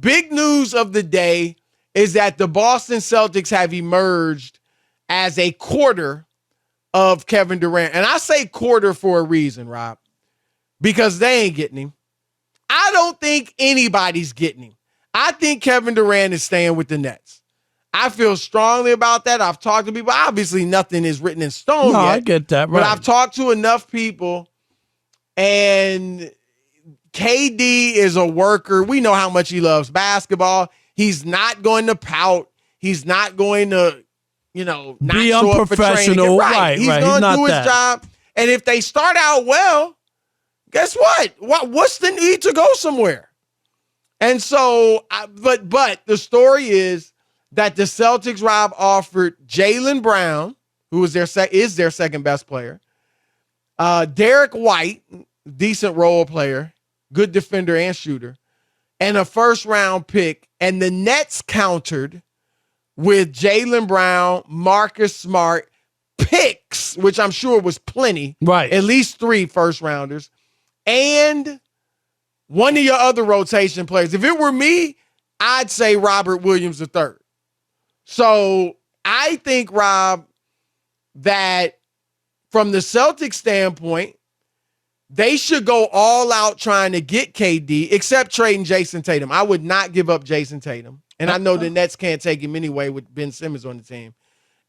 big news of the day is that the Boston Celtics have emerged as a quarter of Kevin Durant. And I say quarter for a reason, Rob, because they ain't getting him. I don't think anybody's getting him. I think Kevin Durant is staying with the Nets. I feel strongly about that. I've talked to people. Obviously, nothing is written in stone yet. I get that, right. But I've talked to enough people, and KD is a worker. We know how much he loves basketball. He's not going to pout. He's not going to, not be show up for training. Right. He's going to do his job. And if they start out well, guess what? What's the need to go somewhere? And so, but the story is that the Celtics, Rob, offered Jaylen Brown, who is their second best player, Derek White, decent role player, good defender and shooter, and a first-round pick. And the Nets countered with Jaylen Brown, Marcus Smart, picks, which I'm sure was plenty, right? At least 3 first-rounders, and one of your other rotation players. If it were me, I'd say Robert Williams III. So I think, Rob, that from the Celtics standpoint, they should go all out trying to get KD, except trading Jayson Tatum. I would not give up Jayson Tatum. And I know the Nets can't take him anyway with Ben Simmons on the team.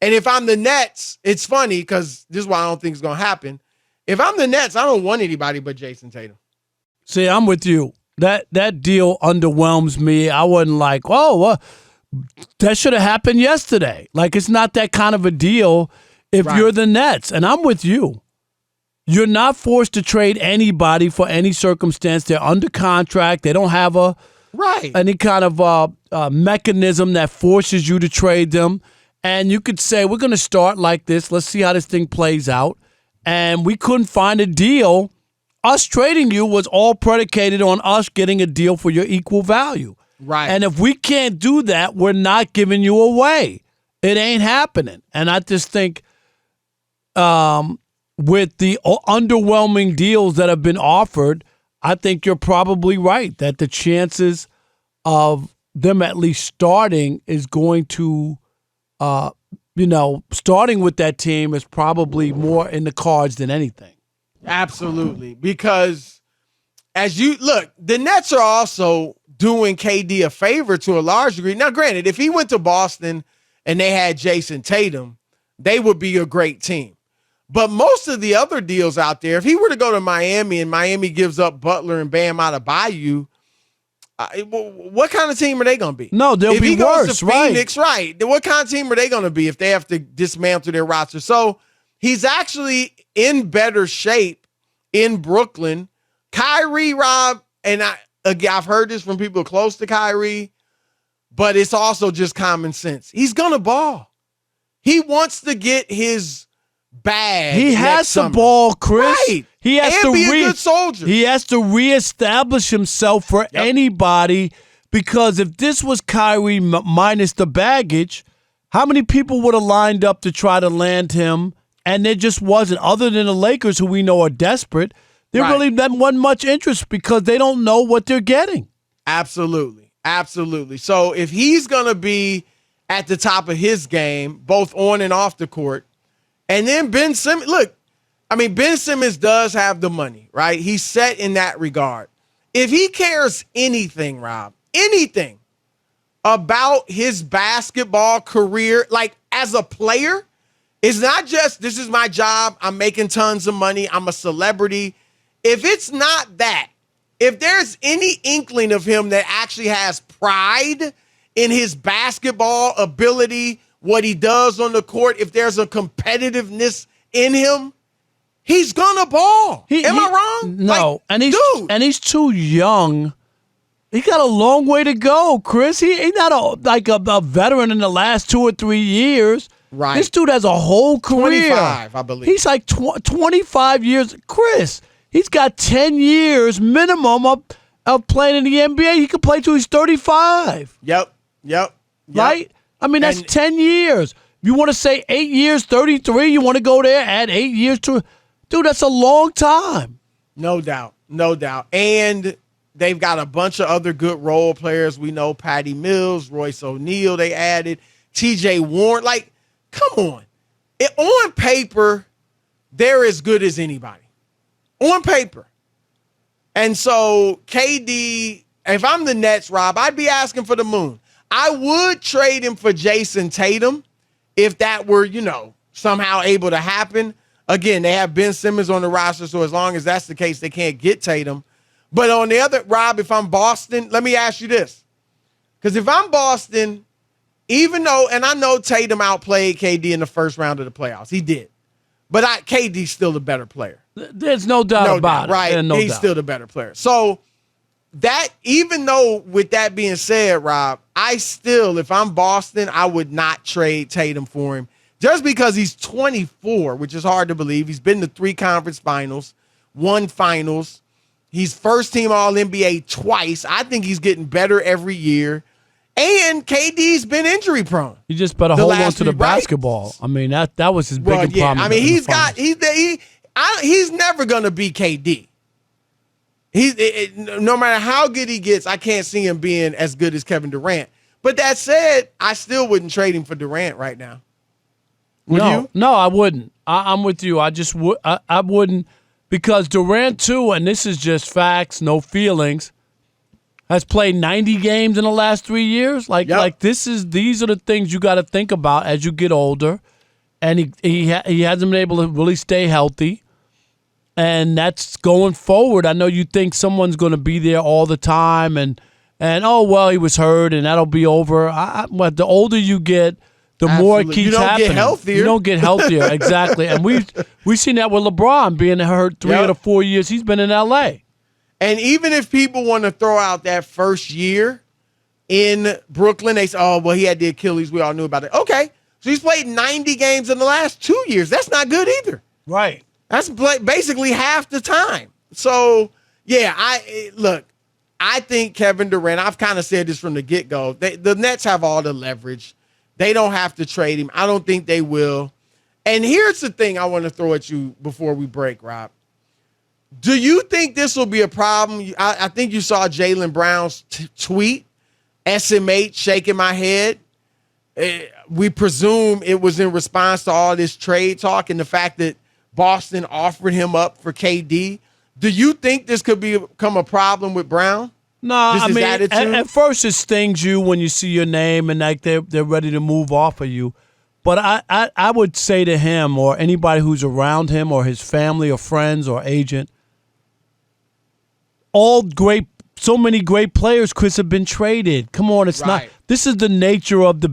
And if I'm the Nets, it's funny because this is why I don't think it's going to happen. If I'm the Nets, I don't want anybody but Jayson Tatum. See, I'm with you. That deal underwhelms me. I wasn't like, that should have happened yesterday. Like, it's not that kind of a deal if you're the Nets. And I'm with you. You're not forced to trade anybody for any circumstance. They're under contract. They don't have any kind of mechanism that forces you to trade them. And you could say, we're going to start like this. Let's see how this thing plays out. And we couldn't find a deal. Us trading you was all predicated on us getting a deal for your equal value. Right. And if we can't do that, we're not giving you away. It ain't happening. And I just think with the underwhelming deals that have been offered, I think you're probably right that the chances of them at least starting is going to, starting with that team is probably more in the cards than anything. Absolutely. Because as you look, the Nets are also doing KD a favor to a large degree. Now, granted, if he went to Boston and they had Jayson Tatum, they would be a great team. But most of the other deals out there, if he were to go to Miami and Miami gives up Butler and Bam Adebayo, what kind of team are they going to be? No, they'll be worse, goes to Phoenix, right? What kind of team are they going to be if they have to dismantle their roster? So he's actually in better shape in Brooklyn. Kyrie, Rob, and I've heard this from people close to Kyrie, but it's also just common sense. He's going to ball. He wants to get his bag. He has to ball, Chris. Right. He has to be a good soldier. He has to reestablish himself for anybody, because if this was Kyrie minus the baggage, how many people would have lined up to try to land him? And there just wasn't, other than the Lakers, who we know are desperate. There really wasn't much interest because they don't know what they're getting. Absolutely. Absolutely. So if he's going to be at the top of his game, both on and off the court, and then Ben Simmons, look, I mean, Ben Simmons does have the money, right? He's set in that regard. If he cares anything, Rob, anything about his basketball career, like as a player, it's not just, this is my job, I'm making tons of money, I'm a celebrity. If it's not that, if there's any inkling of him that actually has pride in his basketball ability, what he does on the court, if there's a competitiveness in him, he's gonna ball. Am I wrong? No, and he's too young. He got a long way to go, Chris. He's not a veteran in the last 2 or 3 years. Right. This dude has a whole career. 25, I believe. He's like 25 years. Chris, he's got 10 years minimum of playing in the NBA. He could play till he's 35. Yep. Right? I mean, that's 10 years. You want to say 8 years, 33? You want to go there, add 8 years to it? Dude, that's a long time. No doubt. And they've got a bunch of other good role players. We know Patty Mills, Royce O'Neal they added, TJ Warren. Like, come on. On paper, they're as good as anybody. On paper. And so KD, if I'm the Nets, Rob, I'd be asking for the moon. I would trade him for Jayson Tatum if that were, somehow able to happen. Again, they have Ben Simmons on the roster, so as long as that's the case, they can't get Tatum. But on the other, Rob, if I'm Boston, let me ask you this. Because if I'm Boston, even though, and I know Tatum outplayed KD in the first round of the playoffs. He did. But KD's still the better player. There's no doubt about it. Right? He's still the better player. So that, even though with that being said, Rob, I still, if I'm Boston, I would not trade Tatum for him. Just because he's 24, which is hard to believe. He's been to 3 conference finals, 1 finals. He's first-team All-NBA twice. I think he's getting better every year. And KD's been injury-prone. He just better hold on to the basketball. I mean, that was his biggest problem. I mean, he's never going to be KD. No matter how good he gets, I can't see him being as good as Kevin Durant. But that said, I still wouldn't trade him for Durant right now. Would you? No, I wouldn't. I'm with you. I just would. I wouldn't, because Durant too, and this is just facts, no feelings, has played 90 games in the last 3 years. These are the things you got to think about as you get older, and he hasn't been able to really stay healthy, and that's going forward. I know you think someone's going to be there all the time, and oh well, he was hurt, and that'll be over. But the older you get, the more it keeps happening. Get healthier. You don't get healthier, exactly. And we've seen that with LeBron being hurt 3 out of 4 years he's been in L.A. And even if people want to throw out that first year in Brooklyn, they say, oh, well, he had the Achilles. We all knew about it. Okay. So he's played 90 games in the last 2 years. That's not good either. Right. That's basically half the time. So, yeah, I think Kevin Durant, I've kind of said this from the get-go, the Nets have all the leverage. They don't have to trade him. I don't think they will. And here's the thing I want to throw at you before we break, Rob. Do you think this will be a problem? I think you saw Jaylen Brown's tweet, SMH, shaking my head. We presume it was in response to all this trade talk and the fact that Boston offered him up for KD. Do you think this could become a problem with Brown? No, I mean, at first it stings you when you see your name and like they're ready to move off of you. But I would say to him or anybody who's around him or his family or friends or agent, so many great players, Chris, have been traded. Come on, it's not. This is the nature of the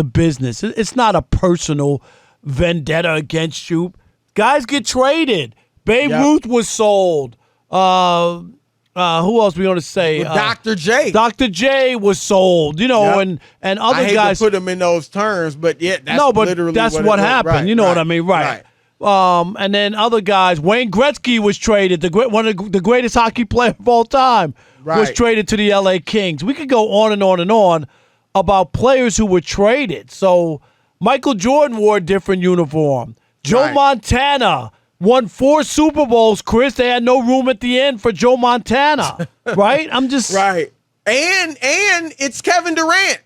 business. It's not a personal vendetta against you. Guys get traded. Babe Ruth was sold. Who else we want to say? Dr. J. Dr. J was sold, and other guys. I hate to put them in those terms, but literally that's what happened. Right, you know what I mean, right? And then other guys. Wayne Gretzky was traded. One of the greatest hockey player of all time was traded to the LA Kings. We could go on and on and on about players who were traded. So Michael Jordan wore a different uniform. Joe Montana won 4 Super Bowls, Chris. They had no room at the end for Joe Montana, right? I'm just right. And it's Kevin Durant.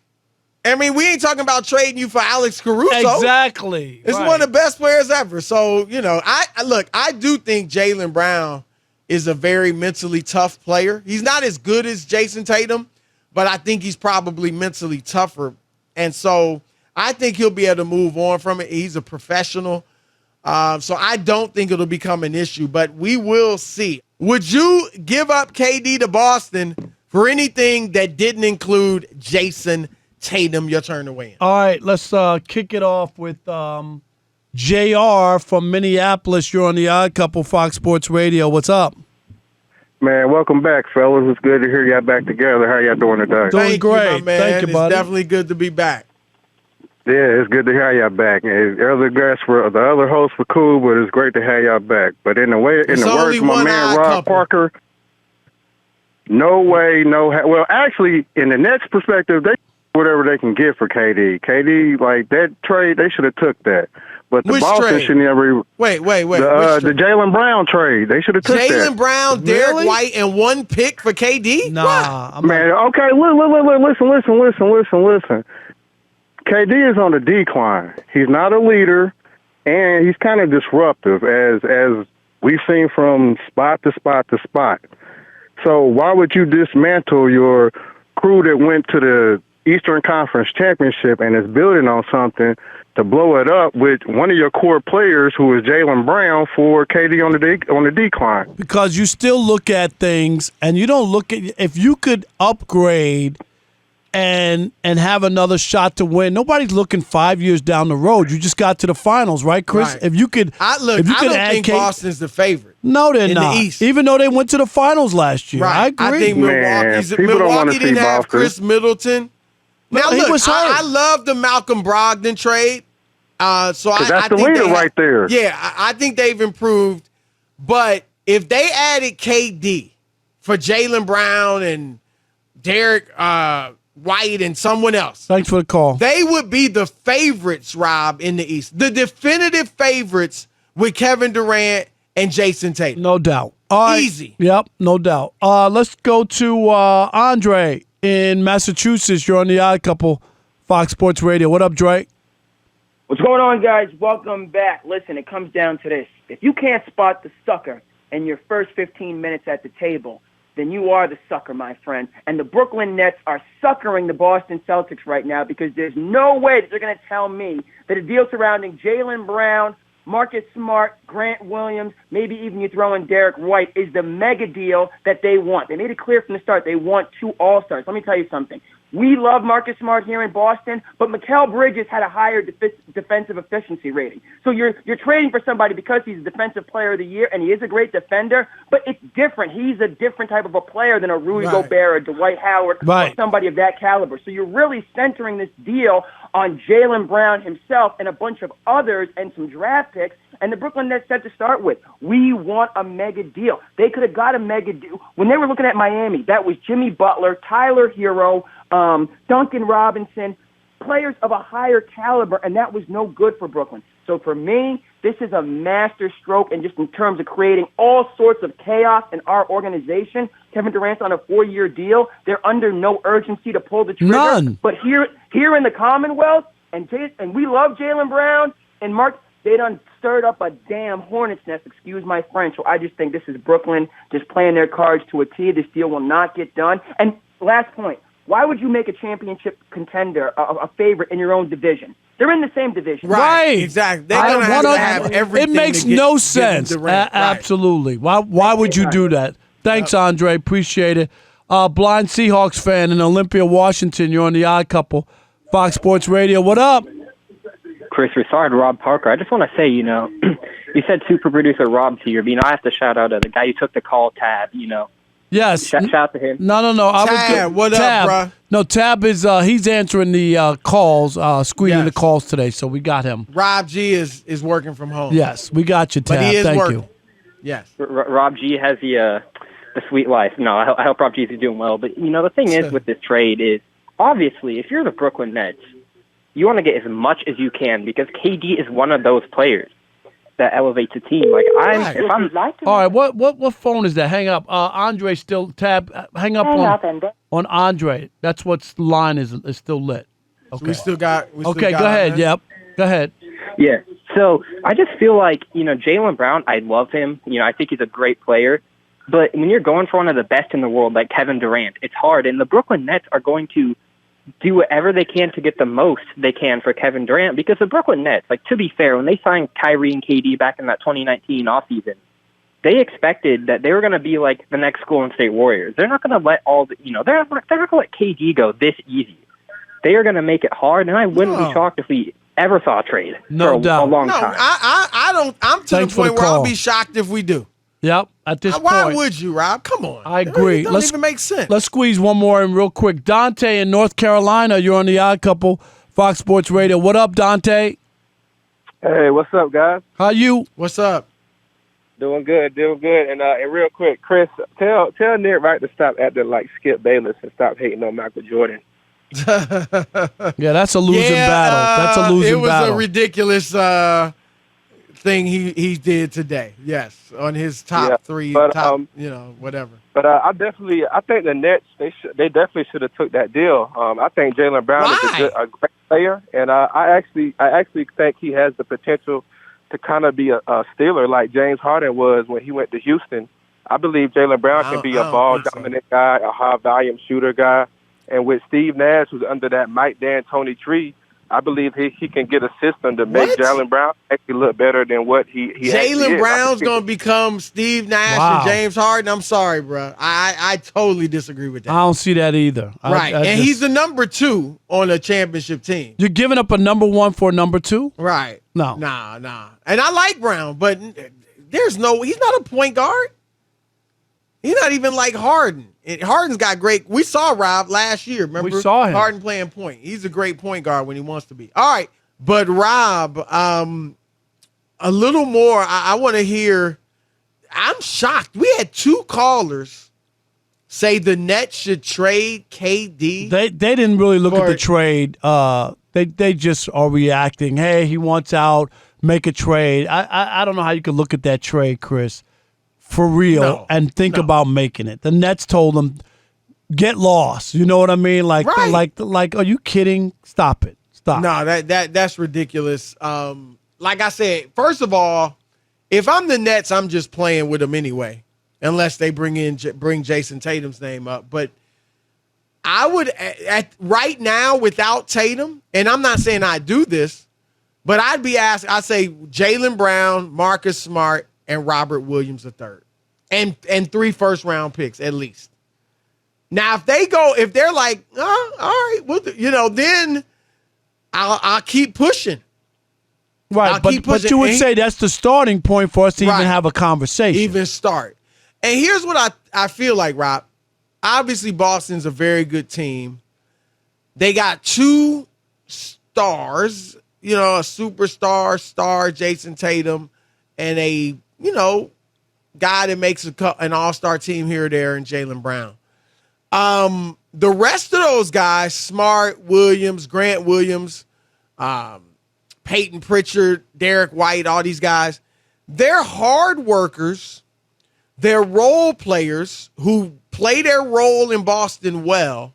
I mean, we ain't talking about trading you for Alex Caruso. Exactly. It's one of the best players ever. So, I do think Jaylen Brown is a very mentally tough player. He's not as good as Jayson Tatum, but I think he's probably mentally tougher. And so I think he'll be able to move on from it. He's a professional. So I don't think it'll become an issue, but we will see. Would you give up KD to Boston for anything that didn't include Jayson Tatum? Your turn to win. All right, let's kick it off with JR from Minneapolis. You're on the Odd Couple, Fox Sports Radio. What's up? Man, welcome back, fellas. It's good to hear y'all back together. How y'all doing today? Doing great. You, my man. Thank you, buddy. It's definitely good to be back. Yeah, it's good to hear y'all back. The other hosts were cool, but it's great to have y'all back. But in the words of my man Rob Parker, no way, no. Well, actually, in the Nets' perspective, they whatever they can get for KD. KD, like that trade, they should have took that. But the Which Boston trade? shouldn't ever. Wait. The Jaylen Brown trade. They should have took that. Jaylen Brown, Derek White, and one pick for KD? Nah, Man, okay, listen. KD is on the decline. He's not a leader, and he's kind of disruptive, as we've seen from spot to spot to spot. So why would you dismantle your crew that went to the Eastern Conference Championship and is building on something to blow it up with one of your core players, who is Jaylen Brown, for KD on the decline? Because you still look at things, and you don't look at if you could upgrade and have another shot to win. Nobody's looking 5 years down the road. You just got to the finals, right, Chris? Right. If you could, I don't think Boston's the favorite. No, they're in not. The East. Even though they went to the finals last year. Right. I agree. I think Milwaukee didn't have Chris Middleton. Now, he look, was hurt. I love the Malcolm Brogdon trade. That's the leader right there. Yeah, I think they've improved. But if they added KD for Jaylen Brown and Derek White and someone else, thanks for the call, they would be the favorites, Rob, in the East. The definitive favorites with Kevin Durant and Jayson Tatum. No doubt. All right. Easy. Yep, no doubt. Let's go to Andre in Massachusetts. You're on the Odd Couple, Fox Sports Radio. What up, Dre? What's going on, guys? Welcome back. Listen, it comes down to this. If you can't spot the sucker in your first 15 minutes at the table, then you are the sucker, my friend. And the Brooklyn Nets are suckering the Boston Celtics right now, because there's no way that they're going to tell me that a deal surrounding Jaylen Brown, Marcus Smart, Grant Williams, maybe even you throw in Derek White, is the mega deal that they want. They made it clear from the start they want 2 All-Stars. Let me tell you something. We love Marcus Smart here in Boston, but Mikal Bridges had a higher defensive efficiency rating. So you're trading for somebody because he's a defensive player of the year, and he is a great defender, but it's different. He's a different type of a player than a Rudy Gobert or Dwight Howard or somebody of that caliber. So you're really centering this deal on Jaylen Brown himself and a bunch of others and some draft picks. And the Brooklyn Nets said to start with, we want a mega deal. They could have got a mega deal. When they were looking at Miami, that was Jimmy Butler, Tyler Hero, Duncan Robinson, players of a higher caliber, and that was no good for Brooklyn. So for me, this is a master stroke, and just in terms of creating all sorts of chaos in our organization. Kevin Durant's on a 4-year deal. They're under no urgency to pull the trigger. None. But here in the Commonwealth, and we love Jaylen Brown and Mark, they done stirred up a damn hornet's nest, excuse my French. So I just think this is Brooklyn just playing their cards to a T. This deal will not get done. And last point, why would you make a championship contender a favorite in your own division? They're in the same division. Right. Exactly. They're going to have everything. It makes no sense. Absolutely. Why would you do that? Thanks, Andre. Appreciate it. Blind Seahawks fan in Olympia, Washington. You're on the Odd Couple, Fox Sports Radio. What up? Broussard Rob Parker. I just want to say, you said super producer Rob to you. I have to shout out the guy who took the call, Tab, Yes. Shout out to him. No. Tab, what up, bro? No, Tab is he's answering the calls, screening the calls today, so we got him. Rob G is working from home. Yes, we got you, Tab. But he is Thank working. you. Yes. Rob G has the sweet life. No, I hope Rob G is doing well. But, the thing is with this trade is, obviously, if you're the Brooklyn Nets, you want to get as much as you can, because KD is one of those players that elevates a team. All right, what phone is that? Hang up. Andre still Tab. Hang up on Andre. That's what's the line is still lit. Okay. So we still got. Go ahead. Yep. Go ahead. Yeah. So I just feel like Jaylen Brown. I love him. I think he's a great player. But when you're going for one of the best in the world, like Kevin Durant, it's hard. And the Brooklyn Nets are going to do whatever they can to get the most they can for Kevin Durant, because the Brooklyn Nets, to be fair, when they signed Kyrie and KD back in that 2019 offseason, they expected that they were going to be like the next Golden State Warriors. They're not going to let they're not going to let KD go this easy. They are going to make it hard, and I wouldn't be shocked if we ever saw a trade for a long time. I don't. I'm to the point where I'll be shocked if we do. Yep, at this point. Why would you, Rob? Come on. I agree. It doesn't even make sense. Let's squeeze one more in real quick. Dante in North Carolina, you're on the Odd Couple, Fox Sports Radio. What up, Dante? Hey, what's up, guys? How you? What's up? Doing good. And real quick, Chris, tell Nick to stop acting like Skip Bayless and stop hating on Michael Jordan. Yeah, that's a losing battle. That's a losing battle. It was a ridiculous thing he did today. Yes, on his top three, whatever. But I think the Nets they definitely should have took that deal. I think Jaylen Brown is a great player, and I actually think he has the potential to kind of be a Steeler like James Harden was when he went to Houston. I believe Jaylen Brown can be a ball-dominant guy, a high-volume shooter guy. And with Steve Nash, who's under that Mike D'Antoni tree, I believe he can get a system to make Jaylen Brown actually look better than what he Jaylen Brown's going to become Steve Nash and James Harden? I'm sorry, bro. I totally disagree with that. I don't see that either. Right. He's the number 2 on a championship team. You're giving up a number 1 for a number 2? Right. No. Nah. And I like Brown, but he's not a point guard. He's not even like Harden. Harden's got great. We saw Rob last year. Remember? We saw him. Harden playing point. He's a great point guard when he wants to be. All right. But Rob, a little more. I want to hear. I'm shocked. We had 2 callers say the Nets should trade KD. They didn't really look at the trade. They just are reacting. Hey, he wants out. Make a trade. I don't know how you could look at that trade, Chris, for real, and think about making it. The Nets told them, get lost. You know what I mean? Like, are you kidding? Stop it. Stop. No, that's ridiculous. Like I said, first of all, if I'm the Nets, I'm just playing with them anyway, unless they bring Jayson Tatum's name up. But I would right now without Tatum, and I'm not saying I do this, but I'd say Jaylen Brown, Marcus Smart, and Robert Williams III, and 3 first-round picks at least. Now, if they're like, all right, then I'll keep pushing. Right, but you would say that's the starting point for us to even have a conversation. Even start. And here's what I feel like, Rob. Obviously, Boston's a very good team. They got 2 stars, a superstar star, Jayson Tatum, and a guy that makes an all-star team here or there in Jaylen Brown. The rest of those guys, Smart, Williams, Grant Williams, Peyton Pritchard, Derek White, all these guys, they're hard workers. They're role players who play their role in Boston well.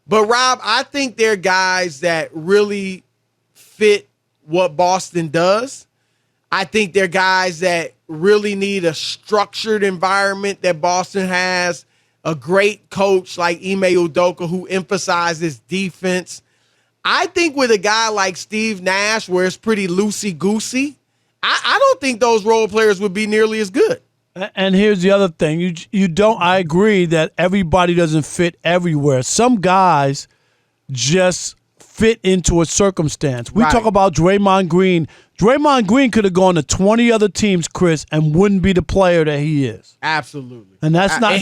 But, Rob, I think they're guys that really fit what Boston does. I think they're guys that really need a structured environment that Boston has, a great coach like Ime Udoka who emphasizes defense. I think with a guy like Steve Nash, where it's pretty loosey-goosey, I don't think those role players would be nearly as good. And here's the other thing. I agree that everybody doesn't fit everywhere. Some guys just fit into a circumstance. We talk about Draymond Green. Draymond Green could have gone to 20 other teams, Chris, and wouldn't be the player that he is. Absolutely. And that's not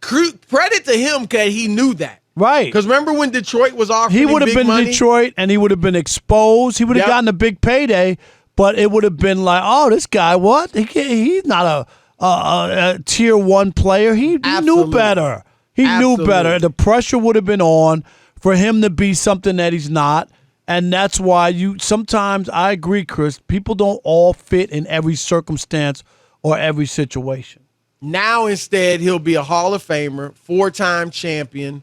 credit to him because he knew that. Right. Because remember when Detroit was offering he would have been money? Detroit, and he would have been exposed. He would have gotten a big payday, but it would have been like, oh, this guy, what? He's not a tier 1 player. He knew better. He knew better. The pressure would have been on for him to be something that he's not. And that's why sometimes, I agree, Chris, people don't all fit in every circumstance or every situation. Now, instead, he'll be a Hall of Famer, 4-time champion,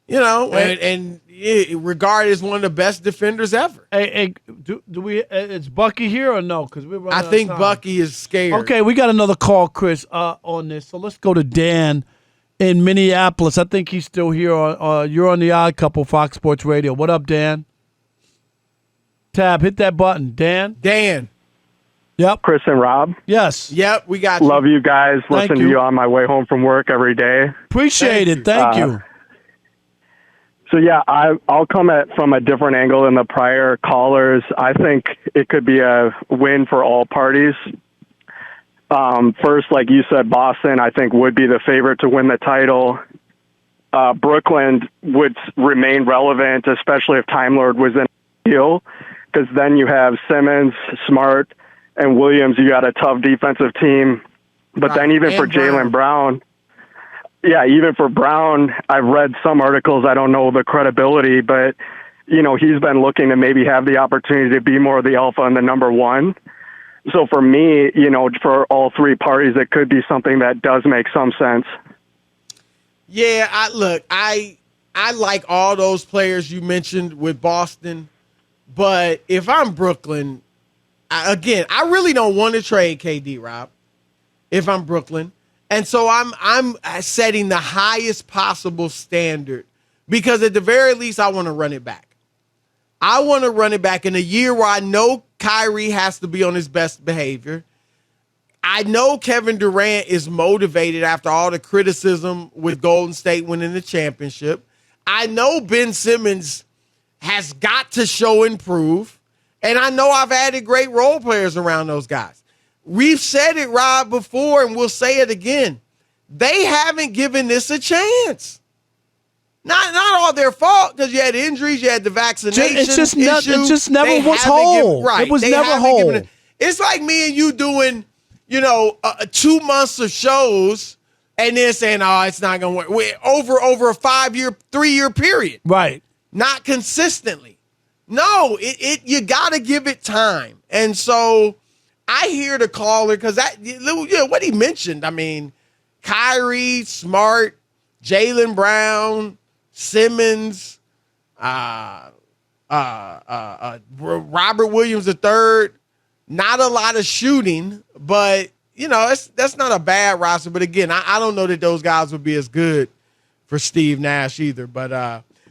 and regarded as one of the best defenders ever. Hey, do we? Is Bucky here or no? Because I think Bucky is scared. Okay, we got another call, Chris, on this. So let's go to Dan in Minneapolis. I think he's still here. You're on the Odd Couple, Fox Sports Radio. What up, Dan? Tab, hit that button. Dan. Yep. Chris and Rob. Yes. Yep, we got you. Love you guys. Listen to you on my way home from work every day. Appreciate it. Thank you. So, yeah, I'll come from a different angle than the prior callers. I think it could be a win for all parties. First, like you said, Boston, I think, would be the favorite to win the title. Brooklyn would remain relevant, especially if Time Lord was in the deal, because then you have Simmons, Smart, and Williams. You got a tough defensive team. But then even for Jaylen Brown, even for Brown, I've read some articles. I don't know the credibility, but, he's been looking to maybe have the opportunity to be more of the alpha and the number 1. So for me, for all three parties, it could be something that does make some sense. Yeah, I like all those players you mentioned with Boston, but if I'm Brooklyn, I really don't want to trade KD, Rob, if I'm Brooklyn. And so I'm setting the highest possible standard because at the very least, I want to run it back. I want to run it back in a year where I know Kyrie has to be on his best behavior. I know Kevin Durant is motivated after all the criticism with Golden State winning the championship. I know Ben Simmons has got to show and prove. And I know I've added great role players around those guys. We've said it, Rob, before, and we'll say it again. They haven't given this a chance. Not all their fault because you had injuries, you had the vaccination It just issue. never was whole. It was never whole. It's like me and you doing, 2 months of shows and then saying, "Oh, it's not going to work." Over a 3-year period, right? Not consistently. No, you got to give it time. And so I hear the caller because what he mentioned. I mean, Kyrie, Smart, Jaylen Brown, Simmons, Robert Williams III. Not a lot of shooting, but that's not a bad roster. But again, I don't know that those guys would be as good for Steve Nash either. But